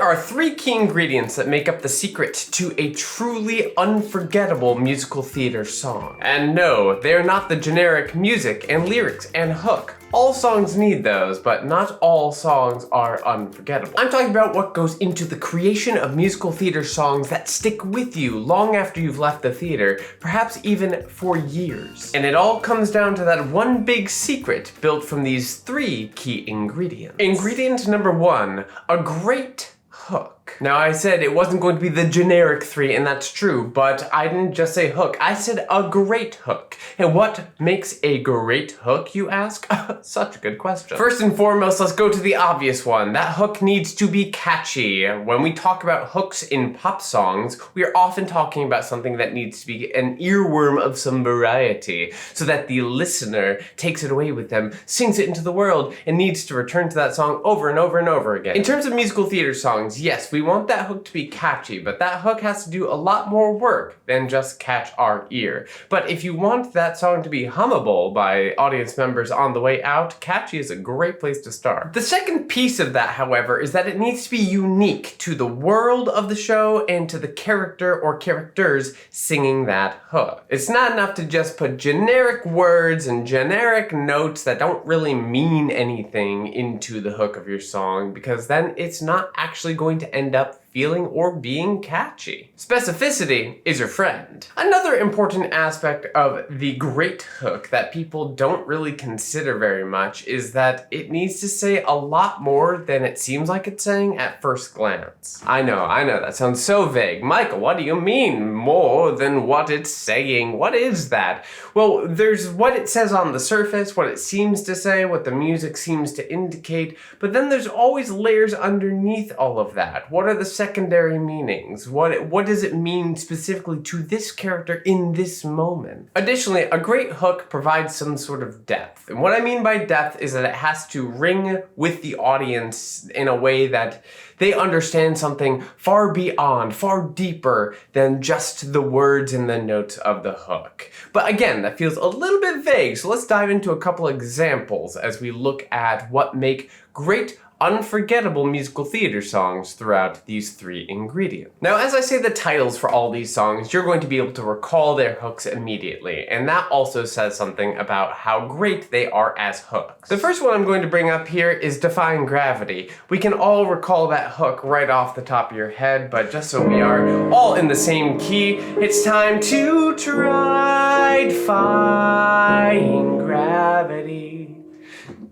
are three key ingredients that make up the secret to a truly unforgettable musical theater song. And no, they're not the generic music and lyrics and hook. All songs need those, but not all songs are unforgettable. I'm talking about what goes into the creation of musical theater songs that stick with you long after you've left the theater, perhaps even for years. And it all comes down to that one big secret built from these three key ingredients. Ingredient number one, a great hook. Now I said it wasn't going to be the generic three, and that's true, but I didn't just say hook, I said a great hook. And what makes a great hook, you ask? Such a good question. First and foremost, let's go to the obvious one. That hook needs to be catchy. When we talk about hooks in pop songs, we are often talking about something that needs to be an earworm of some variety, so that the listener takes it away with them, sings it into the world, and needs to return to that song over and over and over again. In terms of musical theater songs, yes, we want that hook to be catchy, but that hook has to do a lot more work than just catch our ear. But if you want that song to be hummable by audience members on the way out, Catchy is a great place to start. The second piece of that, however, is that it needs to be unique to the world of the show and to the character or characters singing that hook. It's not enough to just put generic words and generic notes that don't really mean anything into the hook of your song, because then it's not actually going to end up feeling or being catchy. Specificity is your friend. Another important aspect of the great hook that people don't really consider very much is that it needs to say a lot more than it seems like it's saying at first glance. I know, that sounds so vague. Michael, what do you mean more than what it's saying? What is that? Well, there's what it says on the surface, what it seems to say, what the music seems to indicate, but then there's always layers underneath all of that. What are the secondary meanings? What does it mean specifically to this character in this moment? Additionally, a great hook provides some sort of depth. And what I mean by depth is that it has to ring with the audience in a way that they understand something far beyond, far deeper than just the words and the notes of the hook. But again, that feels a little bit vague, so let's dive into a couple examples as we look at what make great unforgettable musical theater songs throughout these three ingredients. Now, as I say the titles for all these songs, you're going to be able to recall their hooks immediately, and that also says something about how great they are as hooks. The first one I'm going to bring up here is Defying Gravity. We can all recall that hook right off the top of your head, but just so we are all in the same key, it's time to try defying gravity.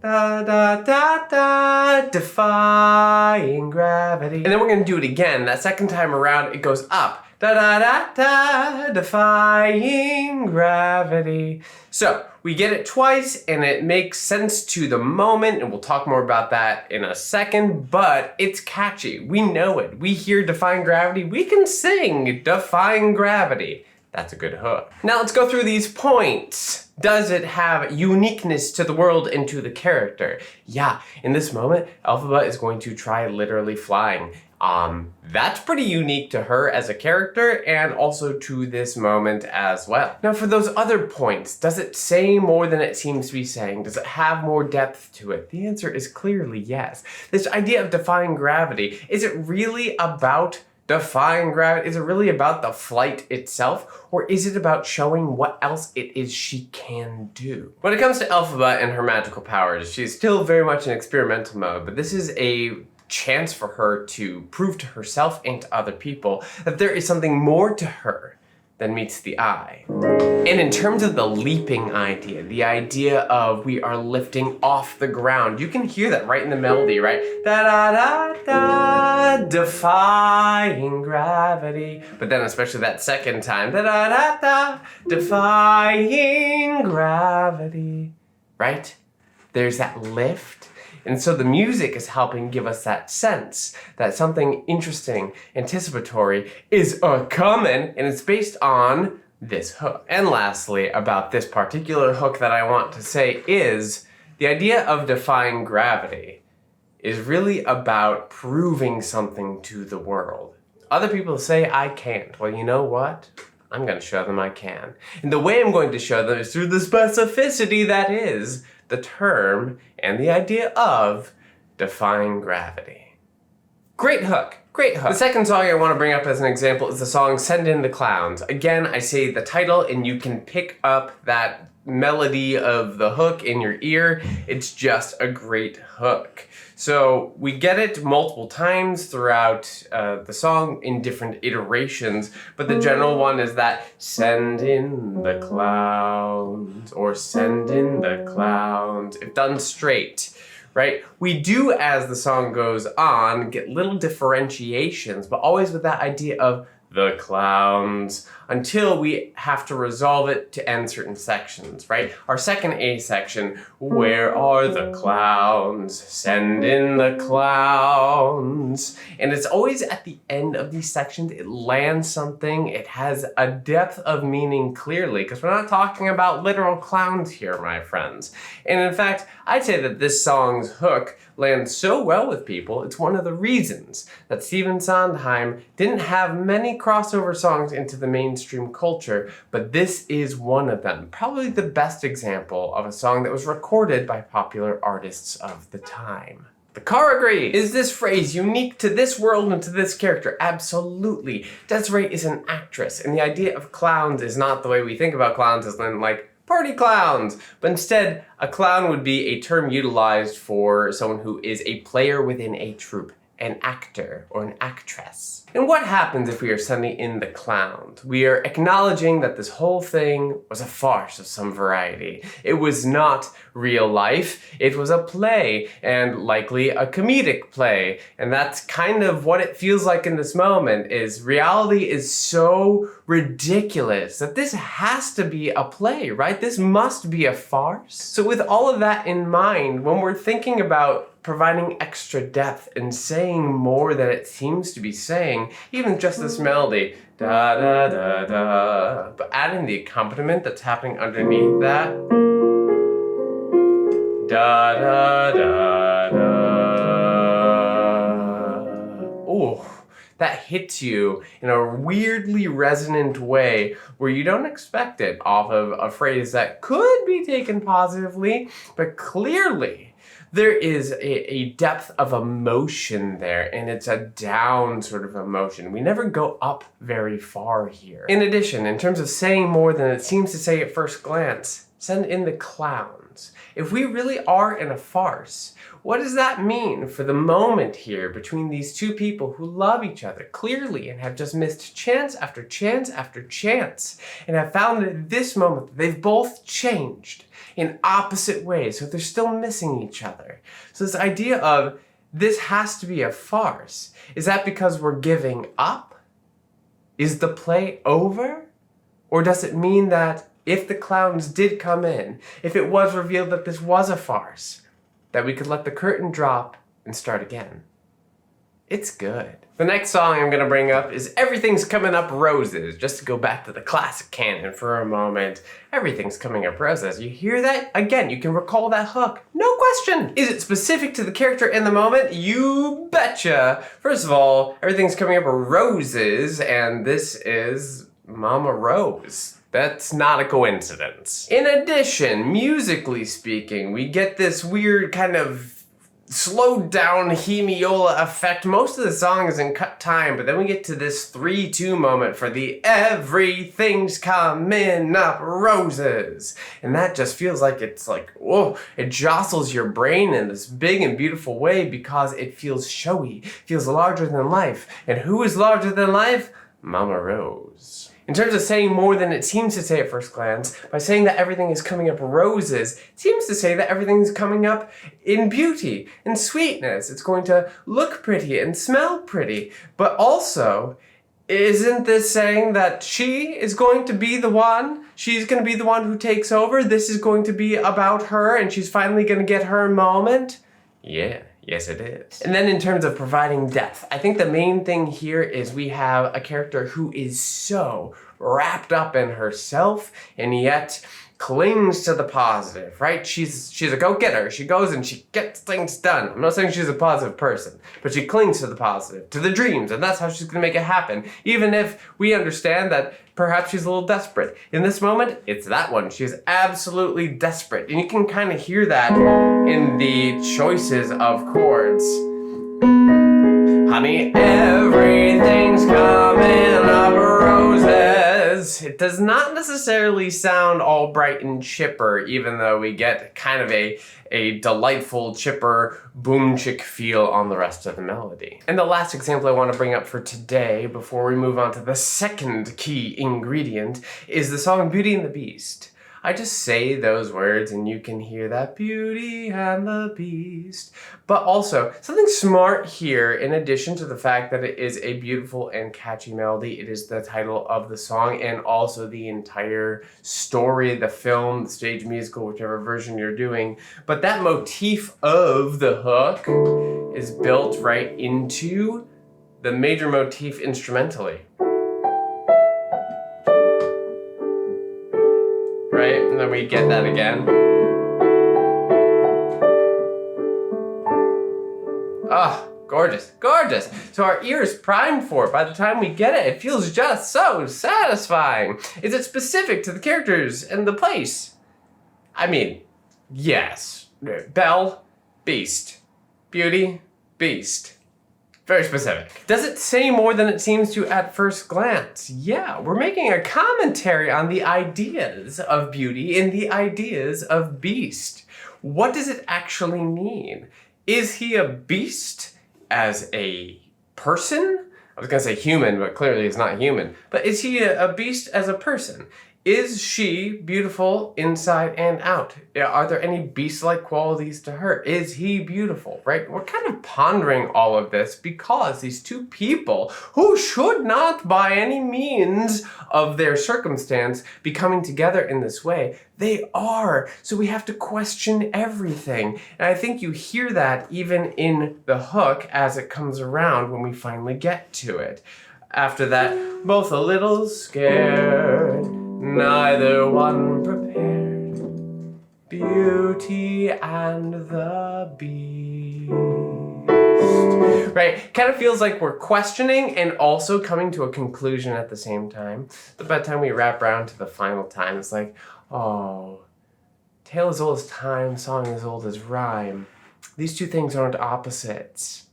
Da da da da, defying gravity. And then we're gonna do it again. That second time around, it goes up. Da da da da, defying gravity. So we get it twice, and it makes sense to the moment, and we'll talk more about that in a second, but it's catchy. We know it. We hear Defying Gravity, we can sing Defying Gravity. That's a good hook. Now let's go through these points. Does it have uniqueness to the world and to the character? Yeah, in this moment, Elphaba is going to try literally flying. That's pretty unique to her as a character and also to this moment as well. Now for those other points, does it say more than it seems to be saying? Does it have more depth to it? The answer is clearly yes. This idea of defying gravity, is it really about defying gravity? Is it really about the flight itself, or is it about showing what else it is she can do? When it comes to Elphaba and her magical powers, she's still very much in experimental mode, but this is a chance for her to prove to herself and to other people that there is something more to her than meets the eye. And in terms of the leaping idea, the idea of we are lifting off the ground, you can hear that right in the melody, right? Da da da da, defying gravity. But then especially that second time, da da da da, defying gravity, right? There's that lift. And so the music is helping give us that sense that something interesting, anticipatory is a-coming, and it's based on this hook. And lastly, about this particular hook that I want to say is the idea of defying gravity is really about proving something to the world. Other people say I can't. Well, you know what? I'm going to show them I can. And the way I'm going to show them is through the specificity that is the term and the idea of defying gravity. Great hook. Great hook. The second song I want to bring up as an example is the song Send in the Clowns. Again, I say the title and you can pick up that melody of the hook in your ear. It's just a great hook. So we get it multiple times throughout the song in different iterations, but the general one is that send in the clowns or send in the clowns, if done straight. Right? We do, as the song goes on, get little differentiations, but always with that idea of the clowns, until we have to resolve it to end certain sections, right? Our second A section, where are the clowns? Send in the clowns. And it's always at the end of these sections, it lands something, it has a depth of meaning clearly, because we're not talking about literal clowns here, my friends. And in fact, I'd say that this song's hook lands so well with people, it's one of the reasons that Stephen Sondheim didn't have many crossover songs into the mainstream culture, but this is one of them. Probably the best example of a song that was recorded by popular artists of the time. The car agrees. Is this phrase unique to this world and to this character? Absolutely. Desiree is an actress, and the idea of clowns is not the way we think about clowns as in like party clowns, but instead a clown would be a term utilized for someone who is a player within a troupe, an actor or an actress. And what happens if we are sending in the clowns? We are acknowledging that this whole thing was a farce of some variety. It was not real life, it was a play, and likely a comedic play. And that's kind of what it feels like in this moment, is reality is so ridiculous that this has to be a play, right? This must be a farce. So with all of that in mind, when we're thinking about providing extra depth and saying more than it seems to be saying, even just this melody, da da da da, but adding the accompaniment that's happening underneath that, da da da da. Oh, that hits you in a weirdly resonant way where you don't expect it off of a phrase that could be taken positively, but clearly there is a depth of emotion there, and it's a down sort of emotion. We never go up very far here. In addition, in terms of saying more than it seems to say at first glance, send in the clowns. If we really are in a farce, what does that mean for the moment here between these two people who love each other clearly and have just missed chance after chance after chance and have found at this moment that they've both changed in opposite ways, so they're still missing each other. So this idea of this has to be a farce, is that because we're giving up? Is the play over? Or does it mean that if the clowns did come in, if it was revealed that this was a farce, that we could let the curtain drop and start again? It's good. The next song I'm gonna bring up is Everything's Coming Up Roses. Just to go back to the classic canon for a moment. Everything's Coming Up Roses. You hear that? Again, you can recall that hook. No question. Is it specific to the character in the moment? You betcha. First of all, Everything's Coming Up Roses, and this is Mama Rose. That's not a coincidence. In addition, musically speaking, we get this weird kind of slowed down hemiola effect. Most of the song is in cut time, but then we get to this 3-2 moment for the Everything's Coming Up Roses. And that just feels like it's like, whoa, it jostles your brain in this big and beautiful way because it feels showy, feels larger than life. And who is larger than life? Mama Rose. In terms of saying more than it seems to say at first glance, by saying that everything is coming up roses, it seems to say that everything's coming up in beauty and sweetness. It's going to look pretty and smell pretty. But also, isn't this saying that she is going to be the one? She's going to be the one who takes over? This is going to be about her and she's finally going to get her moment? Yeah. Yes, it is. And then in terms of providing depth, I think the main thing here is we have a character who is so wrapped up in herself and yet clings to the positive, right? She's a go-getter. She goes and she gets things done. I'm not saying she's a positive person, but she clings to the positive, to the dreams, and that's how she's gonna make it happen. Even if we understand that perhaps she's a little desperate. In this moment, it's that one. She's absolutely desperate. And you can kind of hear that in the choices of chords. Honey, everything's coming up roses. It does not necessarily sound all bright and chipper, even though we get kind of a delightful, chipper, boom chick feel on the rest of the melody. And the last example I want to bring up for today, before we move on to the second key ingredient, is the song Beauty and the Beast. I just say those words and you can hear that Beauty and the Beast. But also, something smart here, in addition to the fact that it is a beautiful and catchy melody, it is the title of the song and also the entire story, the film, the stage musical, whichever version you're doing. But that motif of the hook is built right into the major motif instrumentally. Right? And then we get that again. Ah, gorgeous, gorgeous. So our ear is primed for it. By the time we get it, it feels just so satisfying. Is it specific to the characters and the place? I mean, yes. Belle, Beast. Beauty, Beast. Very specific. Does it say more than it seems to at first glance? Yeah, we're making a commentary on the ideas of beauty and the ideas of beast. What does it actually mean? Is he a beast as a person? I was gonna say human, but clearly he's not human. But is he a beast as a person? Is she beautiful inside and out? Are there any beast-like qualities to her? Is he beautiful, right? We're kind of pondering all of this because these two people who should not by any means of their circumstance be coming together in this way, they are. So we have to question everything. And I think you hear that even in the hook as it comes around when we finally get to it. After that, both a little scared, neither one prepared, Beauty and the Beast. Right? Kind of feels like we're questioning and also coming to a conclusion at the same time. But by the time we wrap around to the final time, it's like, oh, tale as old as time, song as old as rhyme. These two things aren't opposites.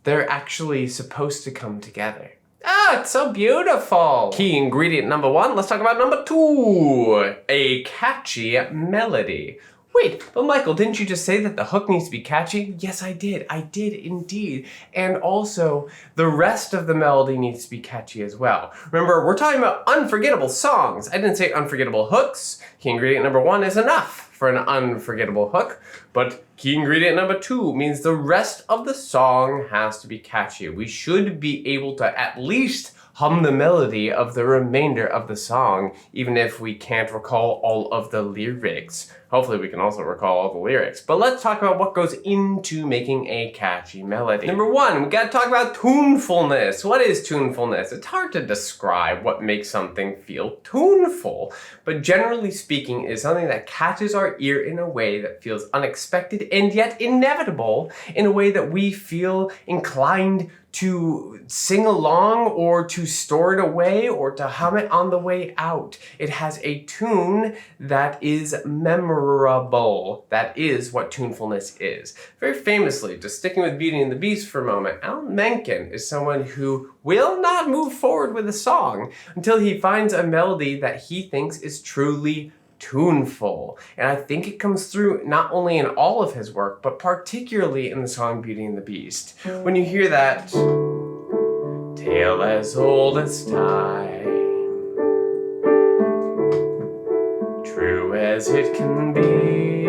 They're actually supposed to come together. Ah, it's so beautiful. Key ingredient number one, let's talk about number two. A catchy melody. Wait, but Michael, didn't you just say that the hook needs to be catchy? Yes, I did. I did indeed. And also, the rest of the melody needs to be catchy as well. Remember, we're talking about unforgettable songs. I didn't say unforgettable hooks. Key ingredient number one is enough for an unforgettable hook, but key ingredient number two means the rest of the song has to be catchy. We should be able to at least hum the melody of the remainder of the song, even if we can't recall all of the lyrics. Hopefully we can also recall all the lyrics. But let's talk about what goes into making a catchy melody. Number one, we gotta talk about tunefulness. What is tunefulness? It's hard to describe what makes something feel tuneful, but generally speaking, it's something that catches our ear in a way that feels unexpected and yet inevitable, in a way that we feel inclined to sing along or to store it away or to hum it on the way out. It has a tune that is memorable. That is what tunefulness is. Very famously, just sticking with Beauty and the Beast for a moment, Alan Menken is someone who will not move forward with a song until he finds a melody that he thinks is truly tuneful. And I think it comes through not only in all of his work, but particularly in the song Beauty and the Beast. When you hear that, tale as old as time, true as it can be,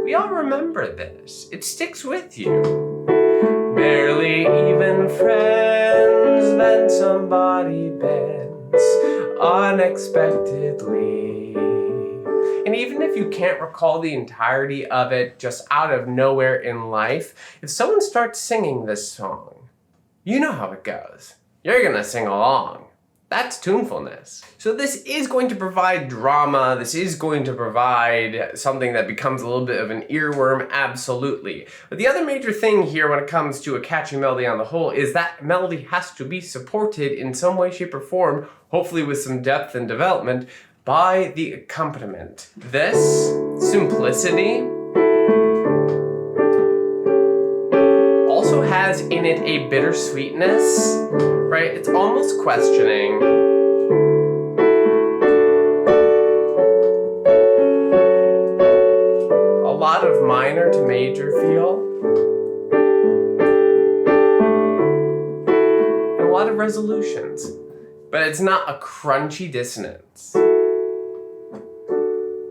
we all remember this. It sticks with you. Barely even friends, then somebody bends unexpectedly. And even if you can't recall the entirety of it just out of nowhere in life, if someone starts singing this song, you know how it goes. You're gonna sing along. That's tunefulness. So this is going to provide drama, this is going to provide something that becomes a little bit of an earworm, absolutely. But the other major thing here when it comes to a catchy melody on the whole is that melody has to be supported in some way, shape, or form, hopefully with some depth and development, by the accompaniment. This simplicity also in it a bittersweetness, right? It's almost questioning. A lot of minor to major feel. And a lot of resolutions. But it's not a crunchy dissonance.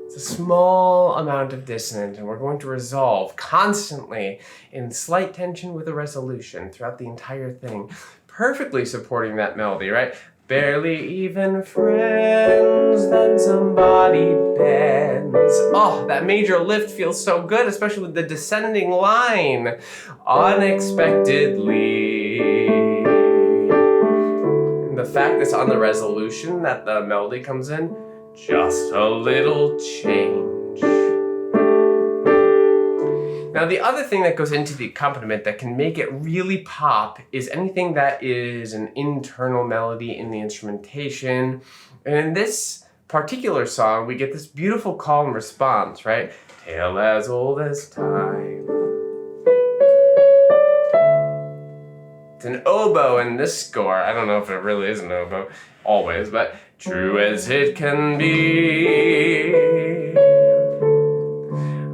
It's a small amount of dissonance, and we're going to resolve constantly in slight tension with a resolution throughout the entire thing, perfectly supporting that melody, right? Barely even friends, then somebody bends. Oh, that major lift feels so good, especially with the descending line. Unexpectedly. And the fact it's on the resolution that the melody comes in, just a little change. Now, the other thing that goes into the accompaniment that can make it really pop is anything that is an internal melody in the instrumentation. And in this particular song, we get this beautiful call and response, right? Tale as old as time. It's an oboe in this score. I don't know if it really is an oboe, always, but true as it can be.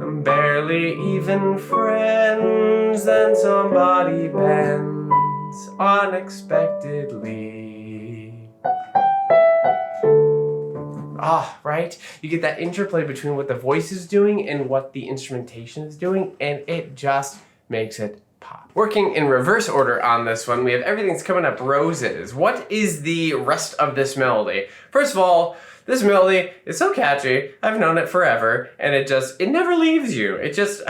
I'm barely even friends, then somebody bends unexpectedly. Ah, right? You get that interplay between what the voice is doing and what the instrumentation is doing, and it just makes it pop. Working in reverse order on this one, we have Everything's Coming Up Roses. What is the rest of this melody? First of all, this melody is so catchy. I've known it forever, and it never leaves you. It just,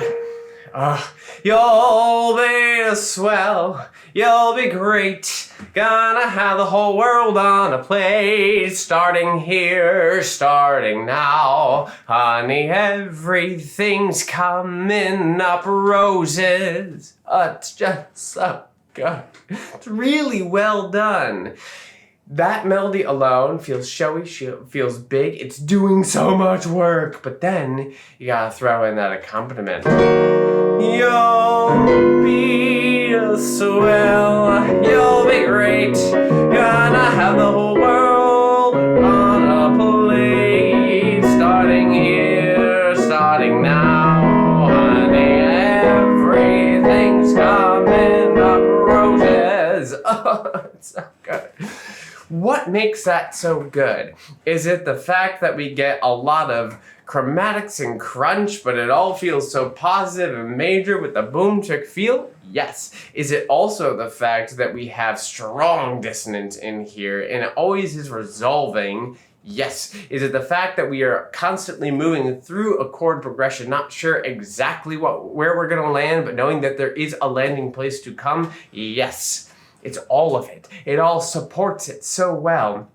you'll be swell, you'll be great, gonna have the whole world on a plate, starting here, starting now, honey, everything's coming up roses. It's just so good. It's really well done. That melody alone feels showy, feels big, it's doing so much work, but then you gotta throw in that accompaniment. You'll be swell, you'll be great, gonna have the whole world on a plate, starting here, starting now, honey, everything's coming up roses. Oh, it's so good. What makes that so good? Is it the fact that we get a lot of chromatics and crunch, but it all feels so positive and major with the boom chick feel? Yes. Is it also the fact that we have strong dissonance in here and it always is resolving? Yes. Is it the fact that we are constantly moving through a chord progression, not sure exactly where we're gonna land, but knowing that there is a landing place to come? Yes. It's all of it. It all supports it so well.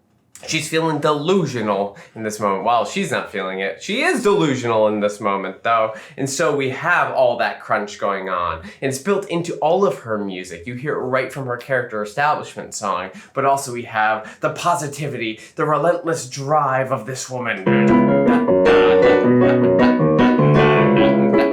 She's feeling delusional in this moment. Well, she's not feeling it. She is delusional in this moment, though. And so we have all that crunch going on. And it's built into all of her music. You hear it right from her character establishment song. But also we have the positivity, the relentless drive of this woman.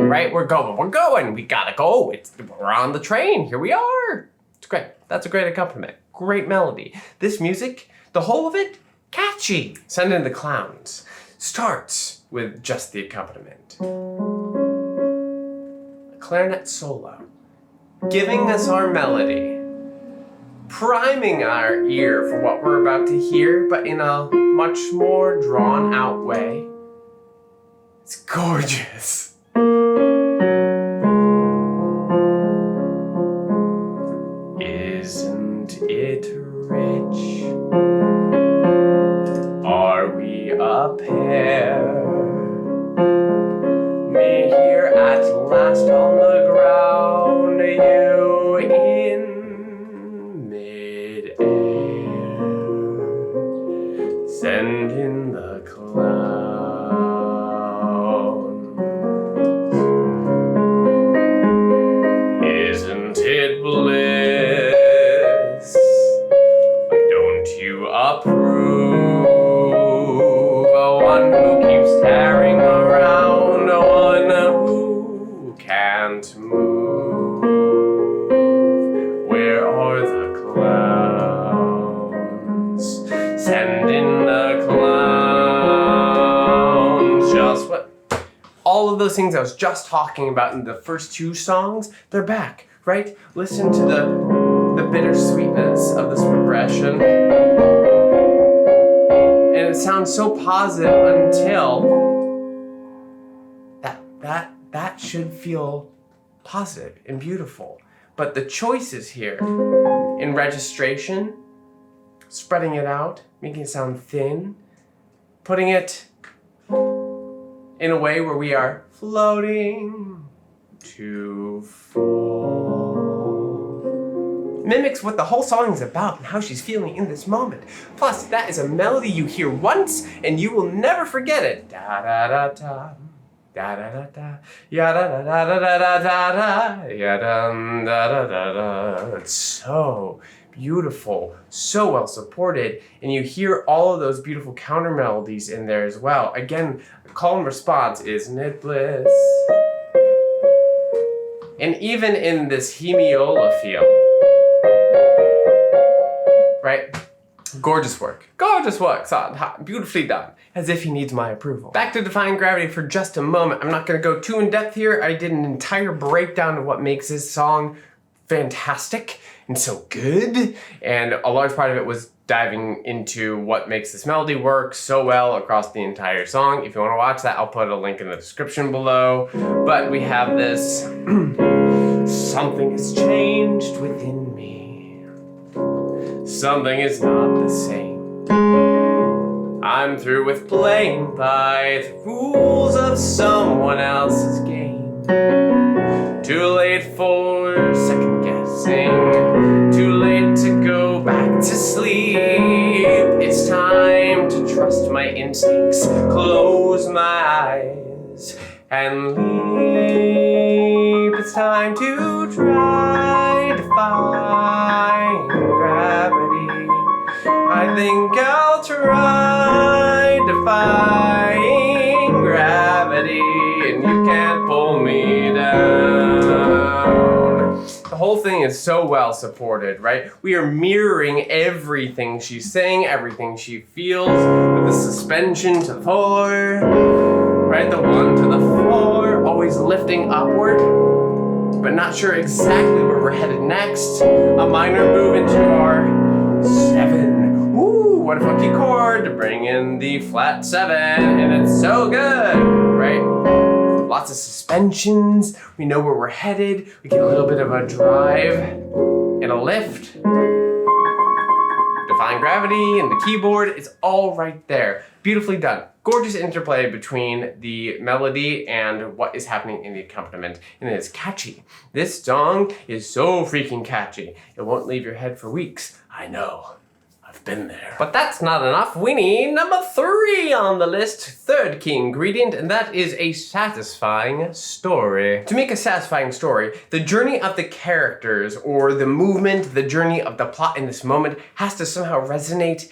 Right? We're going. We gotta go. We're on the train. Here we are. It's great. That's a great accompaniment. Great melody. This music, the whole of it, catchy. Send in the Clowns starts with just the accompaniment. A clarinet solo, giving us our melody, priming our ear for what we're about to hear, but in a much more drawn out way. It's gorgeous. Isn't it rich? Are we a pair? Me here at last on the ground, you in mid-air. Send in the clowns. Isn't it bliss? Don't you approve? One who keeps tearing around, one who can those things I was just talking about in the first two songs, they're back, right? Listen to the bittersweetness of this progression. And it sounds so positive until that should feel positive and beautiful. But the choices here in registration, spreading it out, making it sound thin, putting it in a way where we are floating to fall, mimics what the whole song is about and how she's feeling in this moment. Plus, that is a melody you hear once and you will never forget it. Da da da da. Da da da da, ya da da da da da da da, ya da da da da da. It's so beautiful, so well supported, and you hear all of those beautiful counter melodies in there as well. Again, call and response, isn't it bliss? And even in this hemiola feel, right? Gorgeous work, beautifully done, as if he needs my approval. Back to Defying Gravity for just a moment. I'm not gonna go too in depth here. I did an entire breakdown of what makes this song fantastic and so good, and a large part of it was diving into what makes this melody work so well across the entire song. If you wanna watch that, I'll put a link in the description below. But we have this, something has changed within me. Something is not the same. I'm through with playing by the rules of someone else's game. Too late for second guessing. Too late to go back to sleep. It's time to trust my instincts, close my eyes, and leave. It's time to try defying gravity. I think I'll try defying gravity, and you can't pull me down. The whole thing is so well supported, right? We are mirroring everything she's saying, everything she feels, with the suspension to the floor, right? The 1 to the 4, always lifting upward, but not sure exactly where we're headed next. A minor move into our 7. Ooh, what a funky chord to bring in the flat 7, and it's so good, right? Lots of suspensions, we know where we're headed, we get a little bit of a drive and a lift. Defying Gravity and the keyboard, it's all right there. Beautifully done. Gorgeous interplay between the melody and what is happening in the accompaniment, and it is catchy. This song is so freaking catchy. It won't leave your head for weeks. I know. I've been there. But that's not enough. We need number 3 on the list, third key ingredient, and that is a satisfying story. To make a satisfying story, the journey of the characters, or the movement, the journey of the plot in this moment has to somehow resonate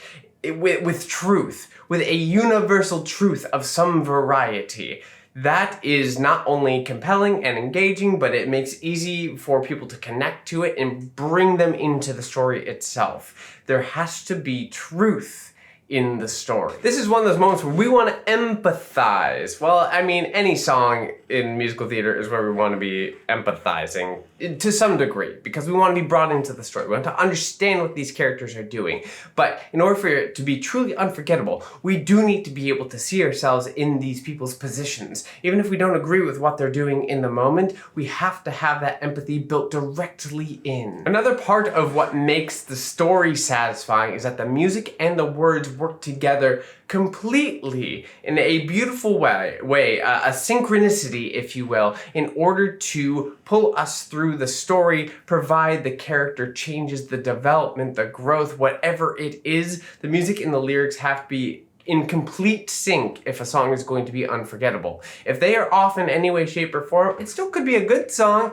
with truth, with a universal truth of some variety. That is not only compelling and engaging, but it makes it easy for people to connect to it and bring them into the story itself. There has to be truth in the story. This is one of those moments where we want to empathize. Well, I mean, any song in musical theater is where we want to be empathizing to some degree, because we want to be brought into the story. We want to understand what these characters are doing. But in order for it to be truly unforgettable, we do need to be able to see ourselves in these people's positions. Even if we don't agree with what they're doing in the moment, we have to have that empathy built directly in. Another part of what makes the story satisfying is that the music and the words work together completely in a beautiful way, a synchronicity, if you will, in order to pull us through the story, provide the character changes, the development, the growth, whatever it is. The music and the lyrics have to be in complete sync if a song is going to be unforgettable. If they are off in any way, shape, or form, it still could be a good song,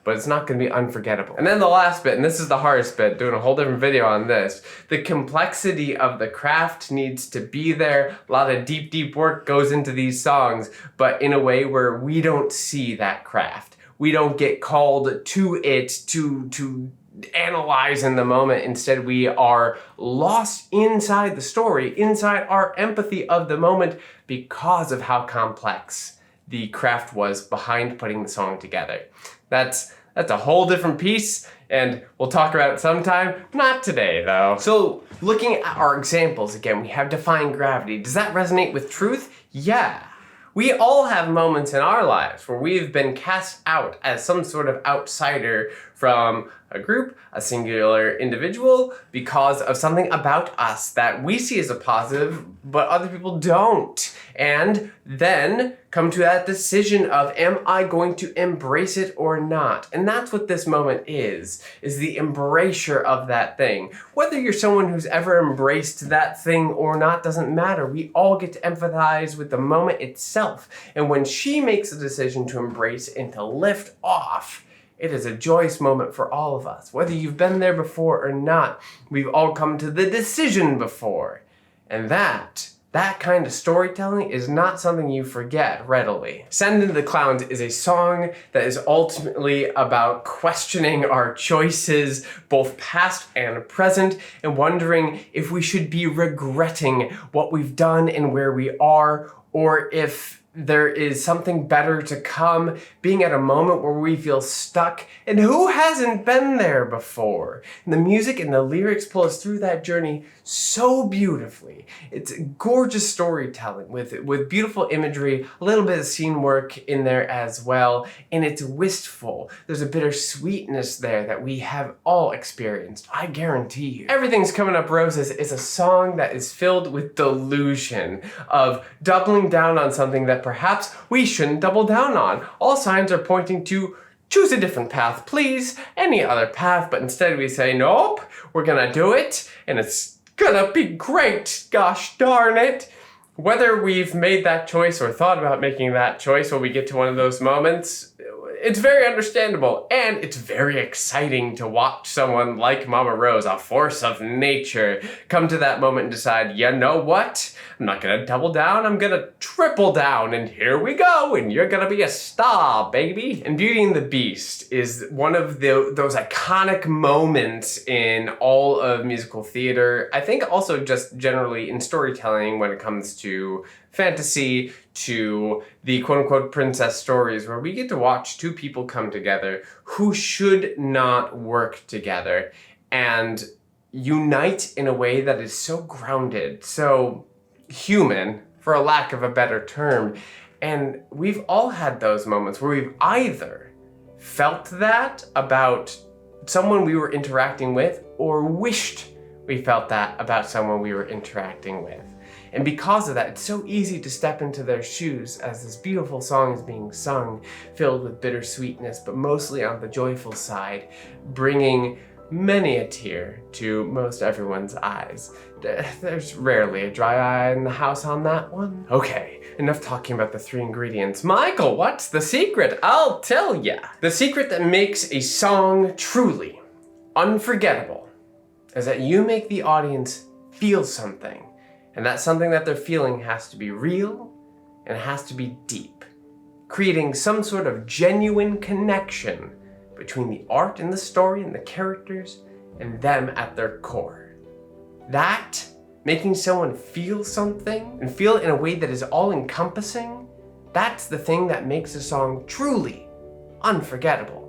but it's not gonna be unforgettable. And then the last bit, and this is the hardest bit, doing a whole different video on this. The complexity of the craft needs to be there. A lot of deep, deep work goes into these songs, but in a way where we don't see that craft. We don't get called to it to analyze in the moment. Instead, we are lost inside the story, inside our empathy of the moment because of how complex the craft was behind putting the song together. That's a whole different piece, and we'll talk about it sometime. Not today, though. So, looking at our examples again, we have Defying Gravity. Does that resonate with truth? Yeah. We all have moments in our lives where we've been cast out as some sort of outsider from a group, a singular individual, because of something about us that we see as a positive, but other people don't. And then come to that decision of, am I going to embrace it or not? And that's what this moment is the embracer of that thing. Whether you're someone who's ever embraced that thing or not doesn't matter. We all get to empathize with the moment itself. And when she makes a decision to embrace and to lift off, it is a joyous moment for all of us. Whether you've been there before or not, we've all come to the decision before. And that kind of storytelling is not something you forget readily. Send Into the Clowns is a song that is ultimately about questioning our choices, both past and present, and wondering if we should be regretting what we've done and where we are, or if there is something better to come, being at a moment where we feel stuck, and who hasn't been there before? And the music and the lyrics pull us through that journey so beautifully. It's gorgeous storytelling with beautiful imagery, a little bit of scene work in there as well, and it's wistful. There's a bittersweetness there that we have all experienced, I guarantee you. Everything's Coming Up Roses is a song that is filled with delusion of doubling down on something that perhaps we shouldn't double down on. All signs are pointing to choose a different path, please, any other path, but instead we say, nope, we're gonna do it, and it's gonna be great, gosh darn it. Whether we've made that choice or thought about making that choice when we get to one of those moments, it's very understandable, and it's very exciting to watch someone like Mama Rose, a force of nature, come to that moment and decide, you know what? I'm not gonna double down, I'm gonna triple down, and here we go, and you're gonna be a star, baby. And Beauty and the Beast is one of those iconic moments in all of musical theater. I think also just generally in storytelling when it comes to fantasy, to the quote-unquote princess stories, where we get to watch two people come together who should not work together and unite in a way that is so grounded, so human, for a lack of a better term. And we've all had those moments where we've either felt that about someone we were interacting with or wished we felt that about someone we were interacting with. And because of that, it's so easy to step into their shoes as this beautiful song is being sung, filled with bittersweetness, but mostly on the joyful side, bringing many a tear to most everyone's eyes. There's rarely a dry eye in the house on that one. Okay, enough talking about the three ingredients. Michael, what's the secret? I'll tell ya. The secret that makes a song truly unforgettable is that you make the audience feel something. And that something that they're feeling has to be real and it has to be deep, creating some sort of genuine connection between the art and the story and the characters and them at their core. That, making someone feel something and feel it in a way that is all-encompassing, that's the thing that makes a song truly unforgettable.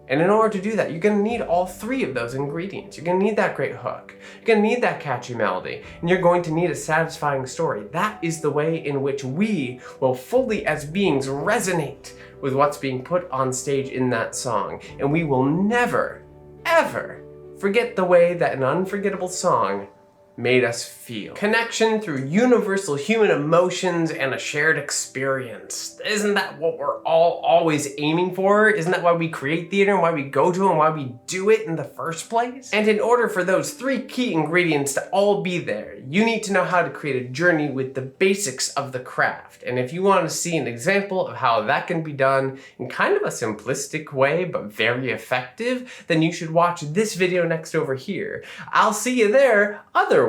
And in order to do that, you're gonna need all three of those ingredients. You're gonna need that great hook, you're gonna need that catchy melody, and you're going to need a satisfying story. That is the way in which we will fully as beings resonate with what's being put on stage in that song. And we will never, ever forget the way that an unforgettable song made us feel. Connection through universal human emotions and a shared experience. Isn't that what we're all always aiming for? Isn't that why we create theater and why we go to it and why we do it in the first place? And in order for those three key ingredients to all be there, you need to know how to create a journey with the basics of the craft. And if you want to see an example of how that can be done in kind of a simplistic way, but very effective, then you should watch this video next over here. I'll see you there. Otherwise,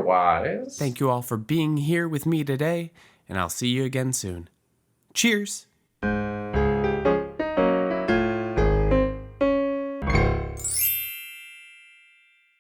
thank you all for being here with me today, and I'll see you again soon. Cheers!